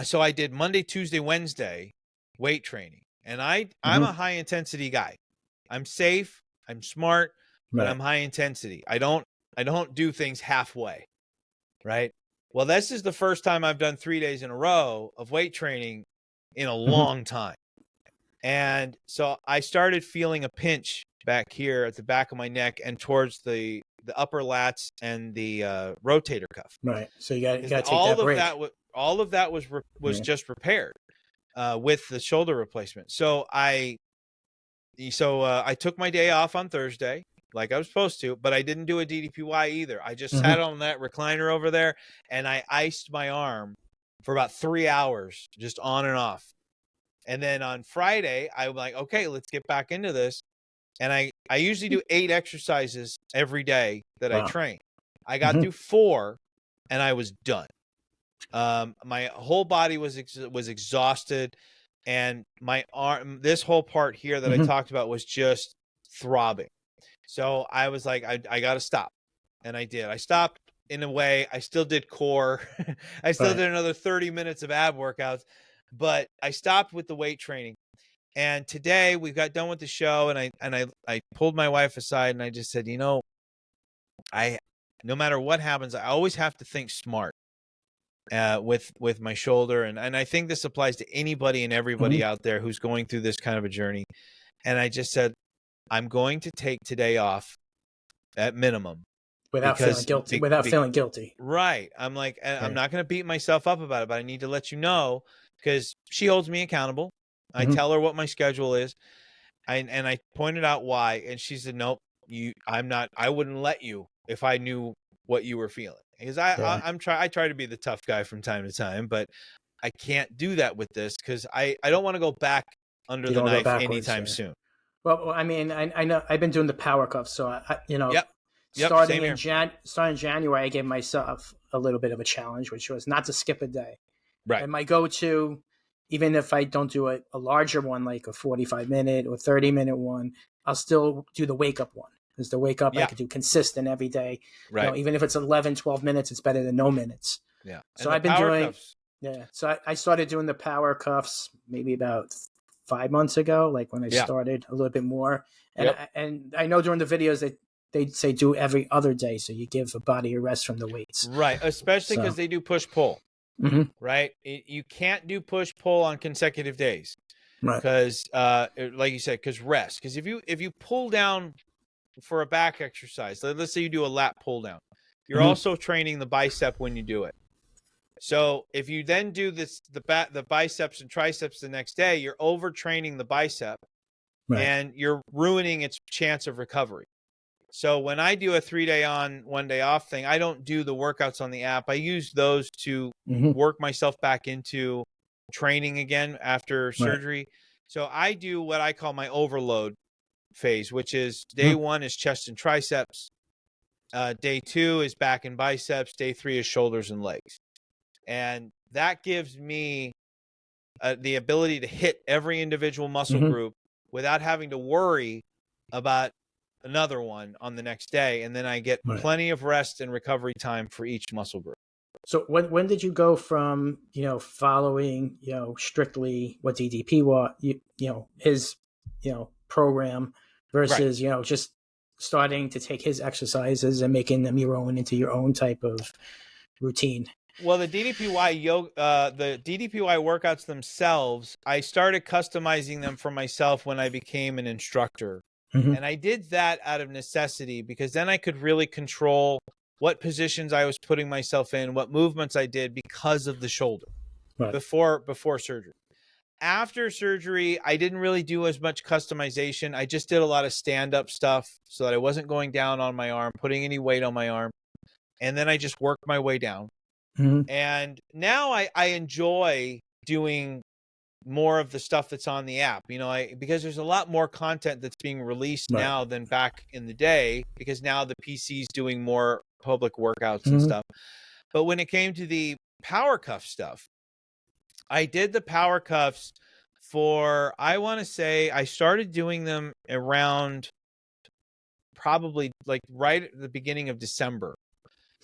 B: so I did Monday, Tuesday, Wednesday weight training, and I'm a high intensity guy. I'm safe, I'm smart, but I'm high intensity. I don't do things halfway, right? Well, this is the first time I've done 3 days in a row of weight training in a long time. And so I started feeling a pinch back here at the back of my neck and towards the upper lats and the rotator cuff.
C: Right. So you got to take that break.
B: All of that was just repaired with the shoulder replacement. So I took my day off on Thursday, like I was supposed to, but I didn't do a DDPY either. I just sat on that recliner over there and I iced my arm for about 3 hours, just on and off. And then on Friday, I was like, okay, let's get back into this. And I usually do 8 exercises every day that I train. I got through 4 and I was done. My whole body was exhausted, and my arm, this whole part here that I talked about, was just throbbing. So I was like, I got to stop. And I did. I stopped in a way. I still did core. I still did another 30 minutes of ab workouts, but I stopped with the weight training. And today we got done with the show, and I pulled my wife aside and I just said, you know, no matter what happens, I always have to think smart with my shoulder. And I think this applies to anybody and everybody out there who's going through this kind of a journey. And I just said, I'm going to take today off at minimum.
C: Without feeling guilty.
B: Right. I'm like, I'm not going to beat myself up about it, but I need to let you know, because she holds me accountable. I tell her what my schedule is. And I pointed out why. And she said, nope, I wouldn't let you if I knew what you were feeling. Because I try to be the tough guy from time to time, but I can't do that with this, because I don't want to go back under the knife anytime soon.
C: Well, I mean, I know I've been doing the power cuff, so
B: Yep,
C: starting in January, I gave myself a little bit of a challenge, which was not to skip a day.
B: Right.
C: And my go-to, even if I don't do a larger one, like a 45-minute or 30-minute one, I'll still do the wake-up one. Because the wake-up I could do consistent every day.
B: Right.
C: You know, even if it's 11, 12 minutes, it's better than no minutes.
B: Yeah.
C: So I've been doing cuffs. Yeah. So I started doing the power cuffs maybe about 5 months ago, like when I started a little bit more. And and I know during the videos that they say do every other day, so you give a body a rest from the weights.
B: Right, especially because they do push-pull. Right? You can't do push-pull on consecutive days. Right. Because, like you said, because rest. Because if you pull down for a back exercise, let's say you do a lat pull down, you're also training the bicep when you do it. So if you then do the biceps and triceps the next day, you're overtraining the bicep, and you're ruining its chance of recovery. So when I do a 3-day on, 1-day off thing, I don't do the workouts on the app. I use those to work myself back into training again after surgery. So I do what I call my overload phase, which is day 1 is chest and triceps. Day 2 is back and biceps. Day 3 is shoulders and legs. And that gives me the ability to hit every individual muscle group without having to worry about another one on the next day. And then I get plenty of rest and recovery time for each muscle group.
C: So when did you go from, following, strictly what DDPY, his, program versus, just starting to take his exercises and making them your own into your own type of routine?
B: Well, the DDPY workouts themselves, I started customizing them for myself when I became an instructor. And I did that out of necessity, because then I could really control what positions I was putting myself in, what movements I did because of the shoulder before surgery. After surgery, I didn't really do as much customization. I just did a lot of stand-up stuff so that I wasn't going down on my arm, putting any weight on my arm. And then I just worked my way down. And now I enjoy doing more of the stuff that's on the app, because there's a lot more content that's being released now than back in the day, because now the PC's doing more public workouts and stuff. But when it came to the power cuff stuff, I did the power cuffs for, I want to say I started doing them around probably like right at the beginning of December.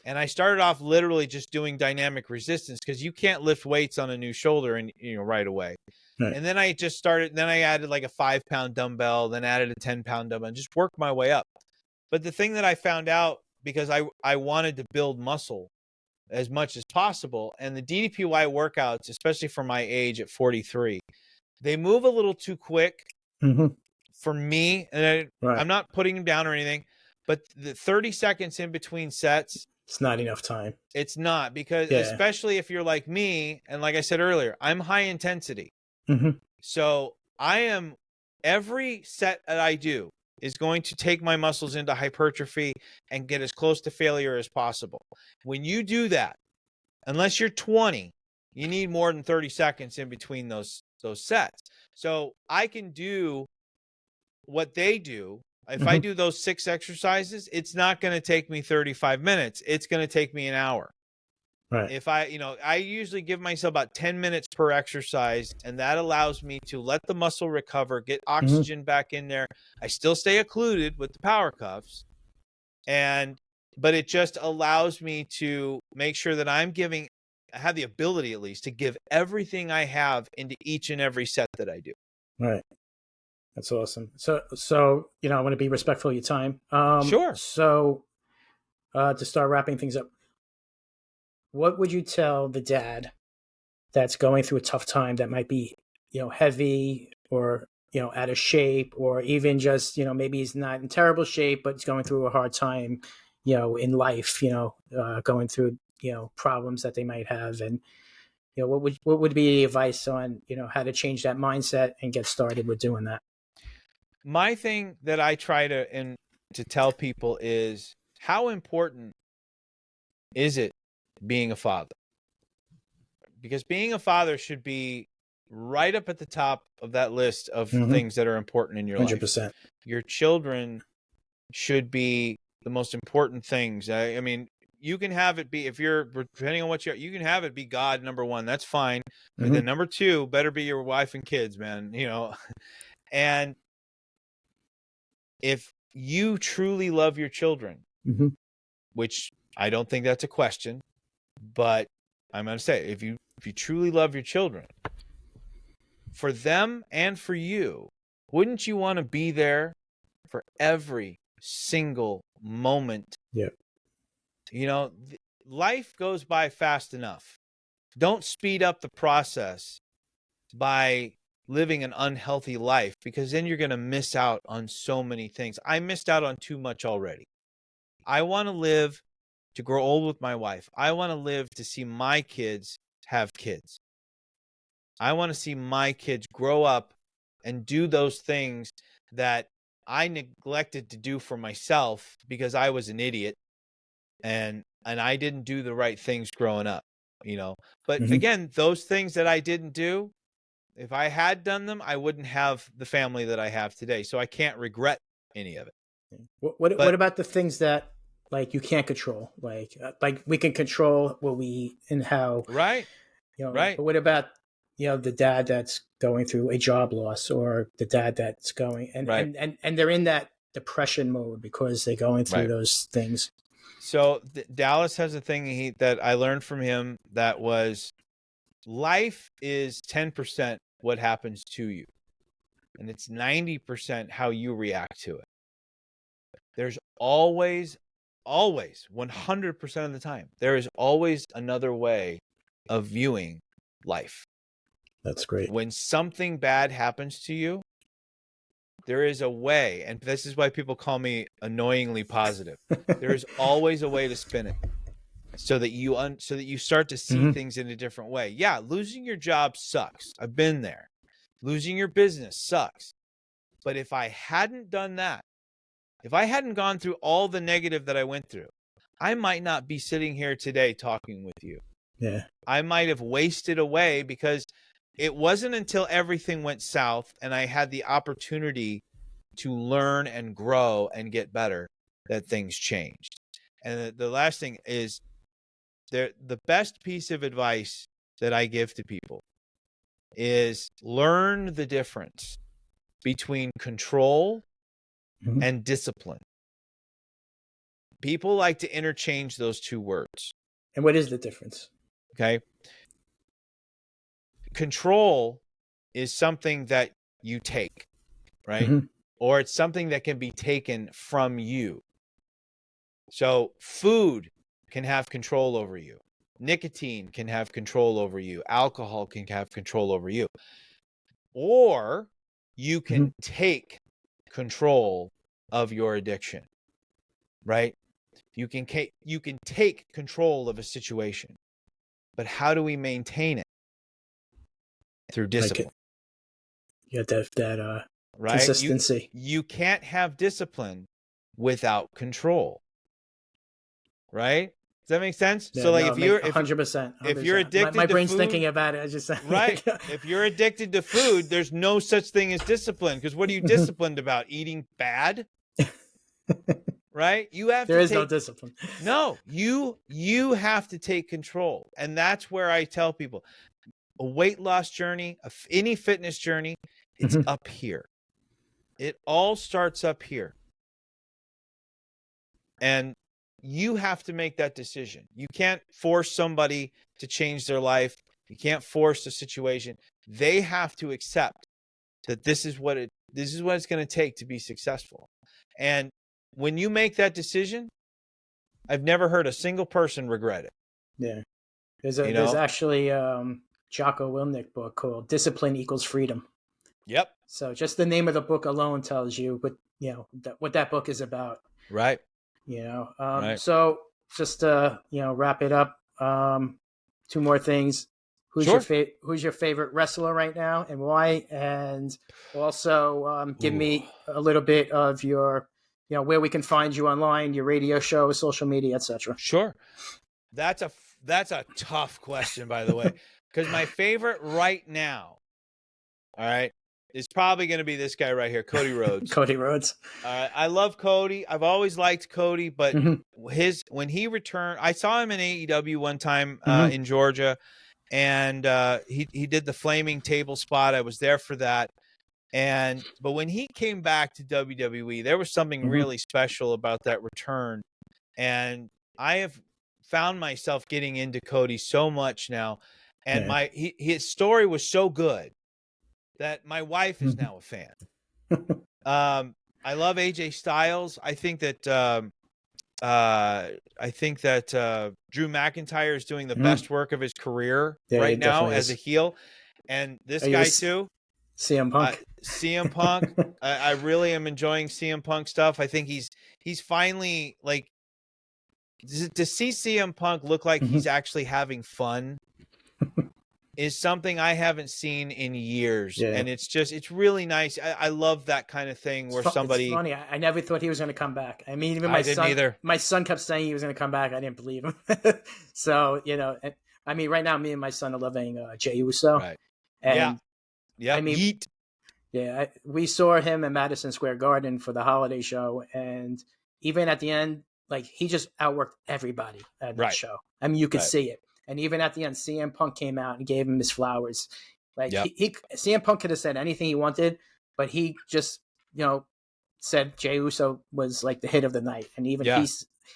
B: And I started off literally just doing dynamic resistance, because you can't lift weights on a new shoulder and right away. And then I just started, then I added like a 5-pound dumbbell, then added a 10-pound dumbbell, and just worked my way up. But the thing that I found out, because I wanted to build muscle as much as possible, and the DDPY workouts, especially for my age at 43, they move a little too quick for me. And I'm not putting them down or anything, but the 30 seconds in between sets,
C: it's not enough time.
B: It's not, because especially if you're like me, and like I said earlier, I'm high intensity. So every set that I do is going to take my muscles into hypertrophy and get as close to failure as possible. When you do that, unless you're 20, you need more than 30 seconds in between those sets. So I can do what they do If I do those 6 exercises, it's not going to take me 35 minutes. It's going to take me an hour.
C: Right.
B: If I usually give myself about 10 minutes per exercise, and that allows me to let the muscle recover, get oxygen back in there. I still stay occluded with the power cuffs, but it just allows me to make sure that I have the ability, at least, to give everything I have into each and every set that I do.
C: Right. That's awesome. So I want to be respectful of your time.
B: Sure.
C: So to start wrapping things up, what would you tell the dad that's going through a tough time, that might be, heavy, or, out of shape, or even just, maybe he's not in terrible shape, but he's going through a hard time, in life, going through, problems that they might have, and, what would be the advice on, how to change that mindset and get started with doing that?
B: My thing that I try to tell people is, how important is it being a father? Because being a father should be right up at the top of that list of things that are important in your
C: 100%.
B: life. Your children should be the most important things. I mean, you can have it be, depending on what you can have it be God, number one. That's fine. But then number two better be your wife and kids, man. And if you truly love your children, which I don't think that's a question, but I'm going to say, if you truly love your children, for them and for you, wouldn't you want to be there for every single moment?
C: Yeah.
B: Life goes by fast enough. Don't speed up the process by living an unhealthy life, because then you're going to miss out on so many things. I missed out on too much already. I want to live to grow old with my wife. I want to live to see my kids have kids. I want to see my kids grow up and do those things that I neglected to do for myself because I was an idiot and I didn't do the right things growing up, But again, those things that I didn't do, if I had done them, I wouldn't have the family that I have today. So I can't regret any of it.
C: What about the things that, like, you can't control? Like we can control what we eat and how.
B: Right. Right.
C: But what about, the dad that's going through a job loss, or the dad that's going and they're in that depression mode because they're going through those things?
B: So Dallas has a thing that I learned from him, that was, life is 10% what happens to you, and it's 90% how you react to it. There's always 100% of the time, there is always another way of viewing life.
C: That's great.
B: When something bad happens to you, there is a way, and this is why people call me annoyingly positive. There is always a way to spin it, so that you start to see things in a different way. Yeah, losing your job sucks. I've been there. Losing your business sucks. But if I hadn't done that, if I hadn't gone through all the negative that I went through, I might not be sitting here today talking with you.
C: Yeah.
B: I might have wasted away, because it wasn't until everything went south and I had the opportunity to learn and grow and get better that things changed. And the last thing is, the best piece of advice that I give to people is, learn the difference between control and discipline. People like to interchange those two words.
C: And what is the difference?
B: Okay. Control is something that you take, right? Or it's something that can be taken from you. So food can have control over you. Nicotine can have control over you. Alcohol can have control over you. Or you can take control of your addiction, right? You can take control of a situation. But how do we maintain it? Through discipline.
C: You have that
B: right?
C: Consistency.
B: You can't have discipline without control. Right? Does that make sense?
C: Yeah,
B: so like,
C: no,
B: if you're
C: 100%,
B: if you're addicted
C: my
B: to
C: brain's
B: food,
C: thinking about it. I just
B: right. If you're addicted to food, there's no such thing as discipline, because what are you disciplined about? Eating bad? right? You have
C: There
B: to
C: is no
B: take
C: discipline.
B: no, you have to take control. And that's where I tell people a weight loss journey, any fitness journey, it's
C: Mhm.
B: up here. It all starts up here. And you have to make that decision. You can't force somebody to change their life. You can't force the situation. They have to accept that this is what it's going to take to be successful. And when you make that decision, I've never heard a single person regret it.
C: Yeah. There's
B: You know?
C: actually Jocko Willink book called Discipline Equals Freedom.
B: Yep.
C: So just the name of the book alone tells you what that book is about.
B: Right.
C: Right. So just to wrap it up, two more things. Who's your favorite wrestler right now and why? And also give me a little bit of your where we can find you online, your radio show, social media, etc.
B: Sure. That's a tough question, by the way, because my favorite right now, all right, is probably going to be this guy right here, Cody Rhodes.
C: Cody Rhodes.
B: I love Cody. I've always liked Cody, but when he returned, I saw him in AEW one time in Georgia, and he did the flaming table spot. I was there for that. But when he came back to WWE, there was something really special about that return. And I have found myself getting into Cody so much now. And his story was so good that my wife is now a fan. I love AJ Styles. I think that Drew McIntyre is doing the best work of his career right now as a heel. And this guy too.
C: CM Punk.
B: CM Punk. I really am enjoying CM Punk stuff. I think he's finally like to see CM Punk look like he's actually having fun is something I haven't seen in years. Yeah. And it's really nice. I love that kind of thing where somebody.
C: It's funny. I never thought he was going to come back. I mean, even my son kept saying he was going to come back. I didn't believe him. So, I mean, right now, me and my son are loving Jey Uso. Right. And
B: yeah.
C: I mean, we saw him in Madison Square Garden for the holiday show. And even at the end, like he just outworked everybody at that show. I mean, you could see it. And even at the end, CM Punk came out and gave him his flowers. Like CM Punk could have said anything he wanted, but he just, said Jey Uso was like the hit of the night. And even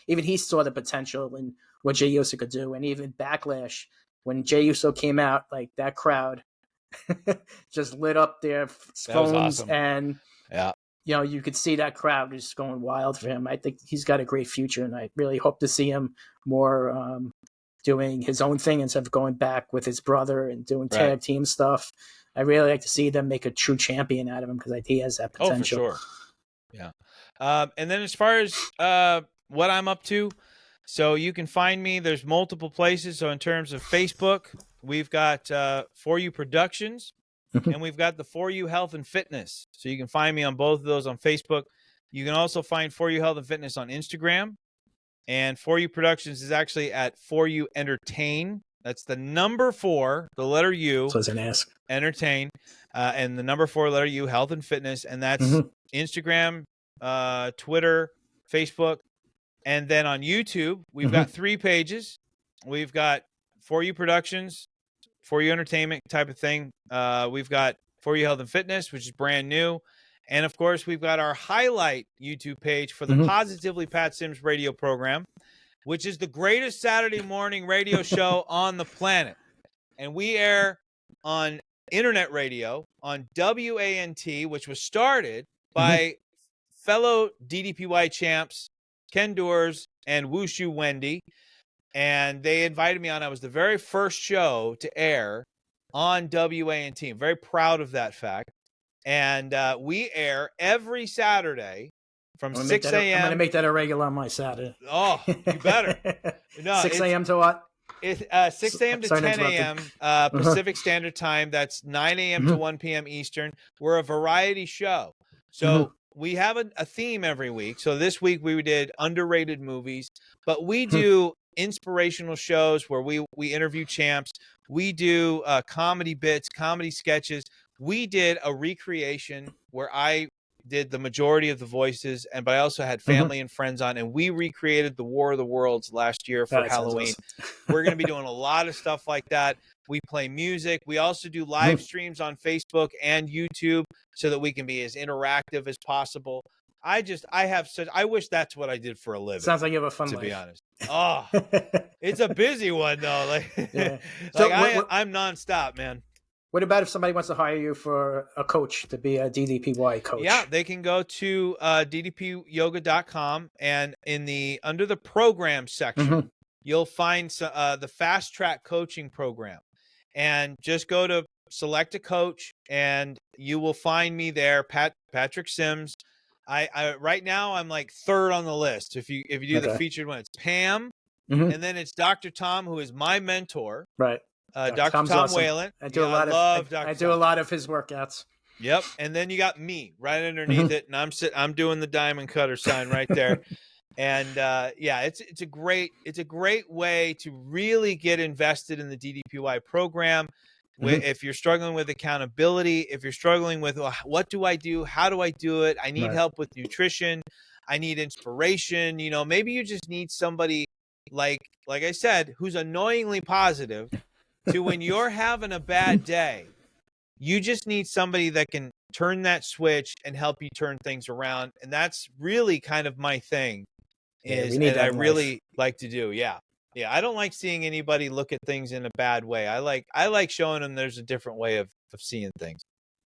C: he saw the potential in what Jey Uso could do. And even Backlash, when Jey Uso came out, like that crowd just lit up their phones. Awesome. And you could see that crowd just going wild for him. I think he's got a great future, and I really hope to see him more doing his own thing instead of going back with his brother and doing tag team stuff. I really like to see them make a true champion out of him because I think he has that potential.
B: Oh, for sure. Yeah. And then as far as what I'm up to, so you can find me. There's multiple places. So in terms of Facebook, we've got For You Productions, and we've got the For You Health and Fitness. So you can find me on both of those on Facebook. You can also find For You Health and Fitness on Instagram. And For You Productions is actually at For You Entertain. That's the number 4, the letter U.
C: So I was going to ask.
B: Entertain. And the number 4, letter U, Health and Fitness. And that's Instagram, Twitter, Facebook. And then on YouTube, we've got 3 pages. We've got For You Productions, For You Entertainment type of thing. We've got For You Health and Fitness, which is brand new. And, of course, we've got our highlight YouTube page for the Positively Pat Sims radio program, which is the greatest Saturday morning radio show on the planet. And we air on internet radio on WANT, which was started by fellow DDPY champs, Ken Doors and Wushu Wendy. And they invited me on. I was the very first show to air on WANT. I'm very proud of that fact. And we air every Saturday from 6 a.m.
C: I'm going to make that a regular on my Saturday.
B: Oh, you better. No,
C: 6 a.m. to what?
B: 6 a.m. to 10 a.m. Pacific Standard Time. That's 9 a.m. to 1 p.m. Eastern. We're a variety show. So we have a theme every week. So this week we did underrated movies. But we do inspirational shows where we interview champs. We do comedy bits, comedy sketches. We did a recreation where I did the majority of the voices, but I also had family and friends on, and we recreated the War of the Worlds last year for Halloween.
C: Awesome.
B: We're going to be doing a lot of stuff like that. We play music. We also do live streams on Facebook and YouTube so that we can be as interactive as possible. I wish that's what I did for a living.
C: Sounds like you have a fun life.
B: To be honest. Oh, it's a busy one though. Like,
C: yeah.
B: I'm nonstop, man.
C: What about if somebody wants to hire you for a coach to be a DDPY coach?
B: Yeah, they can go to ddpyoga.com, and under the program section, you'll find the fast track coaching program, and just go to select a coach, and you will find me there, Patrick Sims. I right now I'm like third on the list. If you do the featured one, it's Pam, and then it's Dr. Tom, who is my mentor.
C: Right.
B: Dr. Tom
C: awesome.
B: Whalen.
C: I do a lot of his workouts.
B: Yep. And then you got me right underneath it, and I'm doing the diamond cutter sign right there. And it's a great way to really get invested in the DDPY program. If you're struggling with accountability, if you're struggling with what do I do? How do I do it? I need help with nutrition. I need inspiration. Maybe you just need somebody like I said, who's annoyingly positive. To when you're having a bad day, you just need somebody that can turn that switch and help you turn things around. And that's really kind of my thing, and I really like to do. Yeah. I don't like seeing anybody look at things in a bad way. I like showing them there's a different way of seeing things.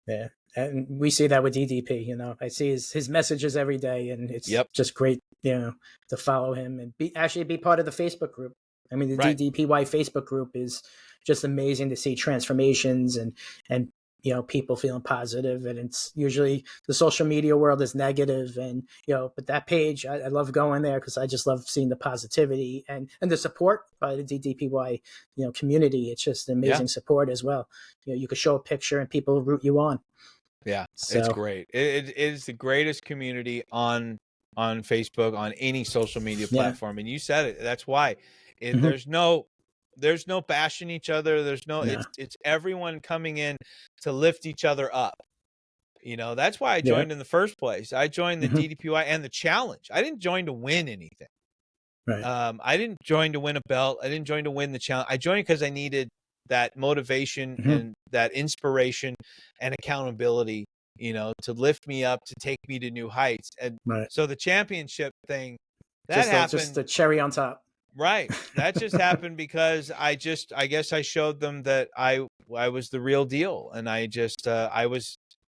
C: Yeah. And we see that with DDP, I see his messages every day, and it's just great, to follow him and be part of the Facebook group. I mean, the DDPY Facebook group is just amazing to see transformations and people feeling positive. And it's usually the social media world is negative, and but that page, I love going there because I just love seeing the positivity and the support by the DDPY community. It's just amazing support as well. You could show a picture and people root you on. Yeah,
B: it's great. It is the greatest community on Facebook, on any social media platform. And you said it. That's why. There's no bashing each other. There's no, it's everyone coming in to lift each other up. That's why I joined in the first place. I joined the DDPY and the challenge. I didn't join to win anything. Right. I didn't join to win a belt. I didn't join to win the challenge. I joined because I needed that motivation and that inspiration and accountability, to lift me up, to take me to new heights. And so the championship thing, that happened.
C: Just the cherry on top.
B: Right. That just happened because I guess I showed them that I was the real deal. And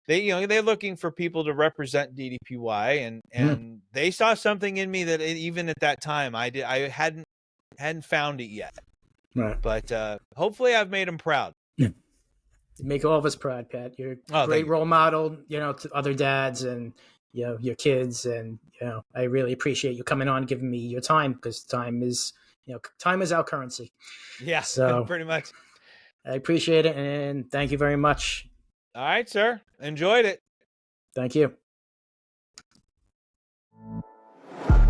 B: they're looking for people to represent DDPY, and they saw something in me that even at that time I hadn't found it yet. Right. But hopefully I've made them proud.
C: You make all of us proud, Pat. You're a great role model, to other dads and your kids, and I really appreciate you coming on and giving me your time, because time is our currency.
B: Yeah,
C: so
B: pretty much.
C: I appreciate it, and thank you very much.
B: All right, sir. Enjoyed it.
C: Thank you.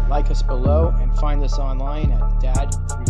A: Like us below and find us online at Dad316.